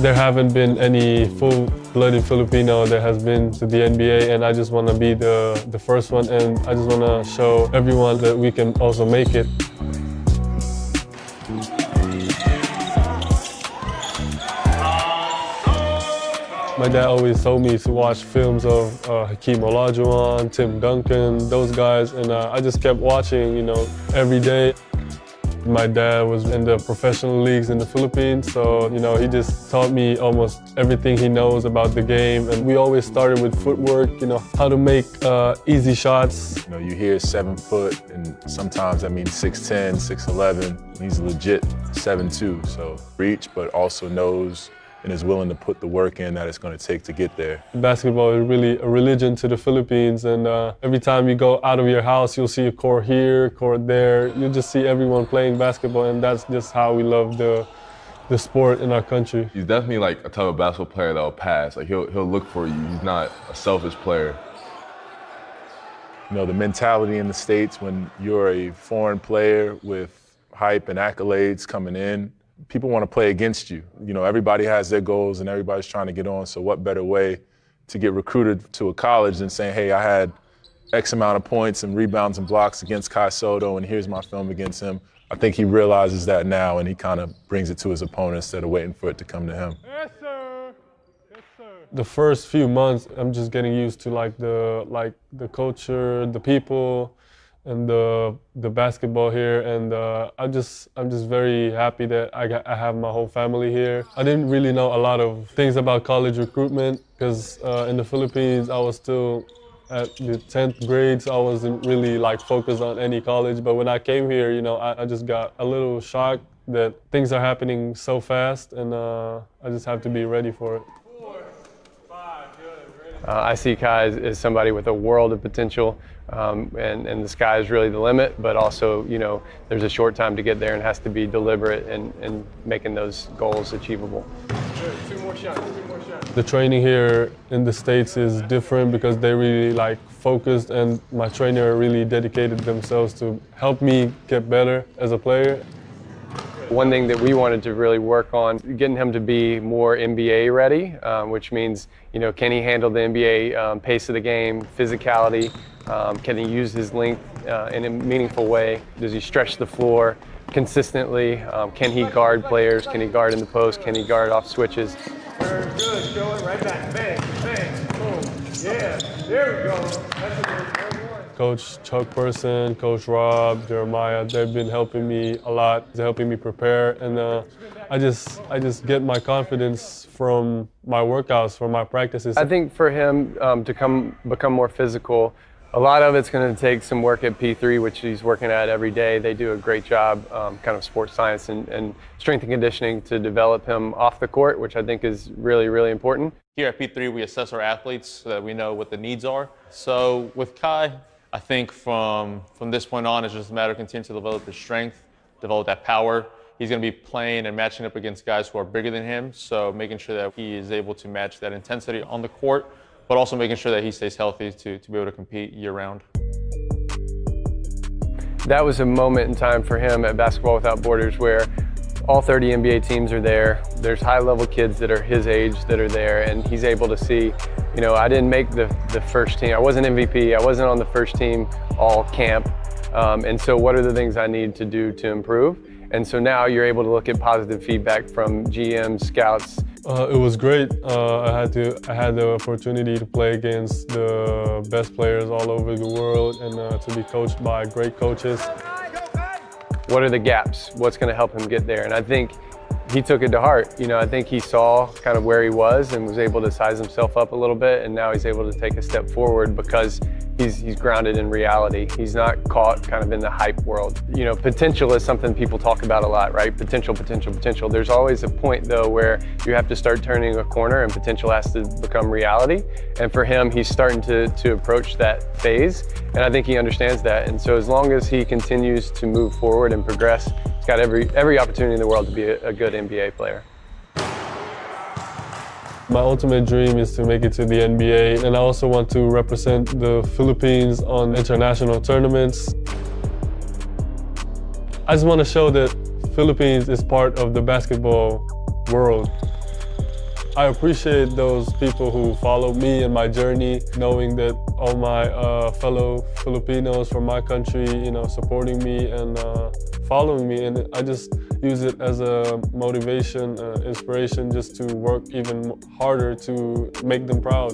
There haven't been any full-blooded Filipino that has been to the NBA, and I just want to be the first one, and I just want to show everyone that we can also make it. My dad always told me to watch films of Hakeem Olajuwon, Tim Duncan, those guys, and I just kept watching, every day. My dad was in the professional leagues in the Philippines, so, he just taught me almost everything he knows about the game. And we always started with footwork, how to make easy shots. You hear 7 foot, and sometimes that means 6'10", 6'11". He's legit 7'2", so reach, but also knows and is willing to put the work in that it's going to take to get there. Basketball is really a religion to the Philippines, and every time you go out of your house, you'll see a court here, court there. You'll just see everyone playing basketball, and that's just how we love the sport in our country. He's definitely like a type of basketball player that will pass. Like he'll look for you. He's not a selfish player. The mentality in the States when you're a foreign player with hype and accolades coming in, people want to play against you. Everybody has their goals and everybody's trying to get on, so what better way to get recruited to a college than saying, hey, I had X amount of points and rebounds and blocks against KAI Sotto, and here's my film against him. I think he realizes that now, and he kind of brings it to his opponent instead of waiting for it to come to him. Yes, sir. Yes, sir. The first few months, I'm just getting used to the culture, the people, and the basketball here, and I'm just very happy that I have my whole family here. I didn't really know a lot of things about college recruitment because in the Philippines I was still at the 10th grade, so I wasn't really focused on any college. But when I came here, I just got a little shocked that things are happening so fast, and I just have to be ready for it. I see KAI as somebody with a world of potential, and the sky is really the limit, but also, there's a short time to get there and has to be deliberate in making those goals achievable. Two more shots. The training here in the States is different because they really focused, and my trainer really dedicated themselves to help me get better as a player. One thing that we wanted to really work on, getting him to be more NBA ready, which means, can he handle the NBA pace of the game, physicality, can he use his length in a meaningful way? Does he stretch the floor consistently? Can he guard players? Can he guard in the post? Can he guard off switches? Very good, show it right back, bang, bang, boom, yeah, there we go. That's a good one. Coach Chuck Person, Coach Rob, Jeremiah, they've been helping me a lot. They're helping me prepare, and I just get my confidence from my workouts, from my practices. I think for him to become more physical, a lot of it's going to take some work at P3, which he's working at every day. They do a great job, kind of sports science and strength and conditioning to develop him off the court, which I think is really, really important. Here at P3, we assess our athletes so that we know what the needs are. So with KAI, I think from this point on, it's just a matter of continuing to develop his strength, develop that power. He's going to be playing and matching up against guys who are bigger than him, so making sure that he is able to match that intensity on the court, but also making sure that he stays healthy to be able to compete year-round. That was a moment in time for him at Basketball Without Borders where all 30 NBA teams are there. There's high-level kids that are his age that are there, and he's able to see, I didn't make the first team. I wasn't MVP. I wasn't on the first team all camp. And so what are the things I need to do to improve? And so now you're able to look at positive feedback from GMs, scouts. It was great. I had the opportunity to play against the best players all over the world, and to be coached by great coaches. What are the gaps? What's going to help him get there? And I think he took it to heart. I think he saw kind of where he was and was able to size himself up a little bit, and now he's able to take a step forward because he's grounded in reality. He's not caught kind of in the hype world. Potential is something people talk about a lot, right? Potential, potential, potential. There's always a point though where you have to start turning a corner and potential has to become reality. And for him, he's starting to approach that phase, and I think he understands that. And so as long as he continues to move forward and progress, he's got every opportunity in the world to be a good NBA player. My ultimate dream is to make it to the NBA, and I also want to represent the Philippines on international tournaments. I just want to show that Philippines is part of the basketball world. I appreciate those people who followed me in my journey, knowing that all my fellow Filipinos from my country, supporting me and following me. And I just use it as a motivation, inspiration, just to work even harder to make them proud.